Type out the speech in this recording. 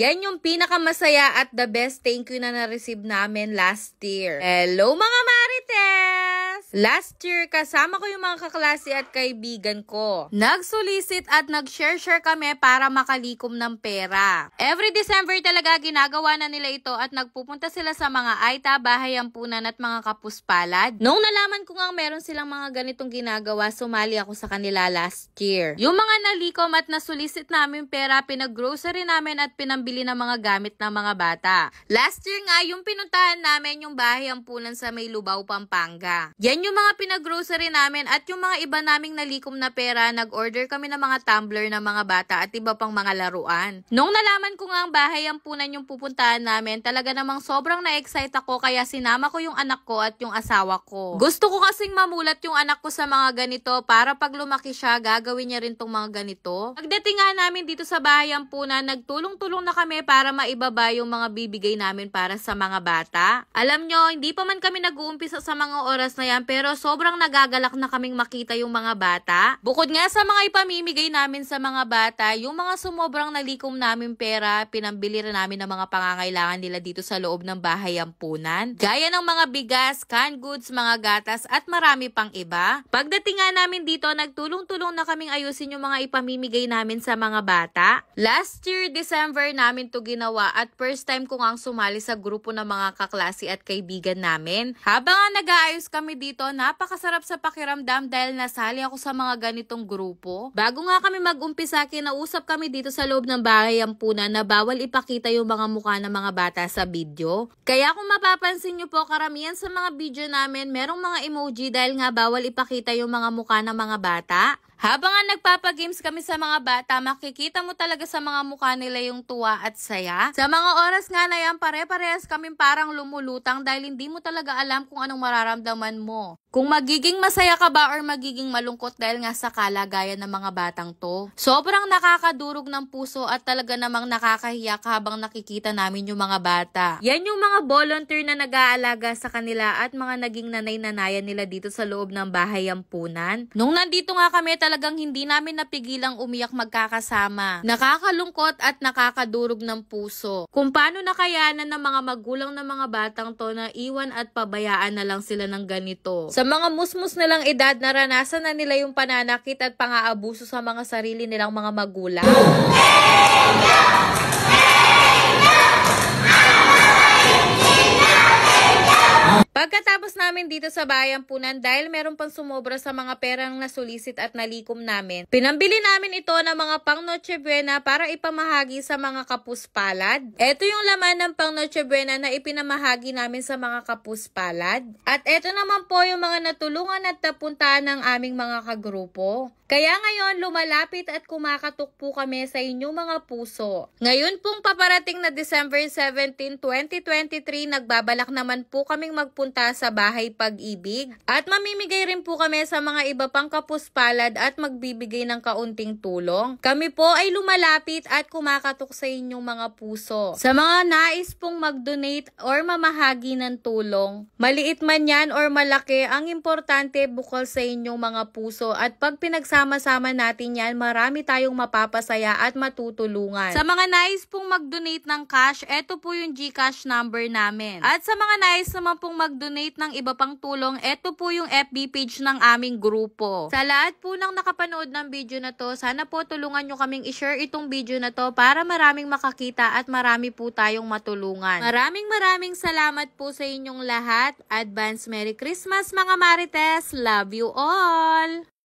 Yan yung pinakamasaya at the best thank you na na-receive namin last year. Hello mga Marites! Last year, kasama ko yung mga kaklase at kaibigan ko. Nag-solicit at nag-share kami para makalikom ng pera. Every December talaga ginagawa na nila ito at nagpupunta sila sa mga Aita, Bahay Ampunan at mga Kapuspalad. Nung nalaman ko nga meron silang mga ganitong ginagawa, sumali ako sa kanila last year. Yung mga nalikom at nasulisit namin pera, pinag-grocery namin at pinambili ng mga gamit ng mga bata. Last year nga, yung pinuntahan namin yung Bahay Ampunan sa May Lubao, Pampanga. Yan yung mga pinag-grocery namin at yung mga iba naming nalikom na pera, nag-order kami ng mga tumbler ng mga bata at iba pang mga laruan. Nung nalaman ko nga ang Bahay Ampunan yung pupuntahan namin, talaga namang sobrang na-excite ako kaya sinama ko yung anak ko at yung asawa ko. Gusto ko kasing mamulat yung anak ko sa mga ganito para pag lumaki siya, gagawin niya rin tong mga ganito. Pagdating nga namin dito sa Bahay Ampunan, nagtulong-tulong na kami para maibaba yung mga bibigay namin para sa mga bata. Alam nyo, hindi pa man kami nag-uumpisa sa mga oras na yan, pero sobrang nagagalak na kaming makita yung mga bata. Bukod nga sa mga ipamimigay namin sa mga bata, yung mga sumobrang nalikom namin pera, pinambili rin namin ng mga pangangailangan nila dito sa loob ng Bahay Ampunan. Gaya ng mga bigas, canned goods, mga gatas at marami pang iba. Pagdating nga namin dito, nagtulong-tulong na kaming ayusin yung mga ipamimigay namin sa mga bata. Last year, December namin to ginawa at first time ko nga sumali sa grupo ng mga kaklase at kaibigan namin. Habang nag-aayos kami dito, napakasarap sa pakiramdam dahil nasali ako sa mga ganitong grupo. Bago nga kami mag-umpisa, kinausap kami dito sa loob ng Bahay Ampunan na bawal ipakita yung mga mukha ng mga bata sa video. Kaya kung mapapansin nyo po, karamihan sa mga video namin, merong mga emoji dahil nga bawal ipakita yung mga mukha ng mga bata. Habang nga nagpapagames kami sa mga bata, makikita mo talaga sa mga mukha nila yung tuwa at saya. Sa mga oras nga na yan, pare-parehas kami parang lumulutang dahil hindi mo talaga alam kung anong mararamdaman mo. Kung magiging masaya ka ba or magiging malungkot dahil nga sa kalagayan ng mga batang to. Sobrang nakakadurog ng puso at talaga namang nakakahiyak habang nakikita namin yung mga bata. Yan yung mga volunteer na nag-aalaga sa kanila at mga naging nanay-nanayan nila dito sa loob ng Bahay Ampunan. Nung nandito nga kami, talagang hindi namin napigilang umiyak magkakasama. Nakakalungkot at nakakadurog ng puso. Kung paano nakayanan ng mga magulang ng mga batang to na iwan at pabayaan na lang sila ng ganito. Sa mga musmus nilang edad, naranasan na nila yung pananakit at pang-aabuso sa mga sarili nilang mga magulang. Pagkatapos namin dito sa Bahay Ampunan, dahil meron pang sumobra sa mga perang nasulisit at nalikom namin, pinambili namin ito ng mga pang Noche Buena para ipamahagi sa mga Kapuspalad. Ito yung laman ng pang Noche Buena na ipinamahagi namin sa mga Kapuspalad. At ito naman po yung mga natulungan at napuntahan ng aming mga kagrupo. Kaya ngayon, lumalapit at kumakatok po kami sa inyong mga puso. Ngayon pong paparating na December 17, 2023, nagbabalak naman po kaming magpunta sa Bahay Pag-ibig. At mamimigay rin po kami sa mga iba pang Kapuspalad at magbibigay ng kaunting tulong. Kami po ay lumalapit at kumakatok sa inyong mga puso. Sa mga nais pong mag-donate or mamahagi ng tulong, maliit man yan or malaki, ang importante bukal sa inyong mga puso at pag pinagsama-sama natin yan, marami tayong mapapasaya at matutulungan. Sa mga nais pong mag-donate ng cash, eto po yung GCash number namin. At sa mga nais naman pong mag-donate ng iba pang tulong, eto po yung FB page ng aming grupo. Sa lahat po ng nakapanood ng video na to, sana po tulungan nyo kaming i-share itong video na to para maraming makakita at marami po tayong matulungan. Maraming salamat po sa inyong lahat. Advance Merry Christmas mga Marites! Love you all!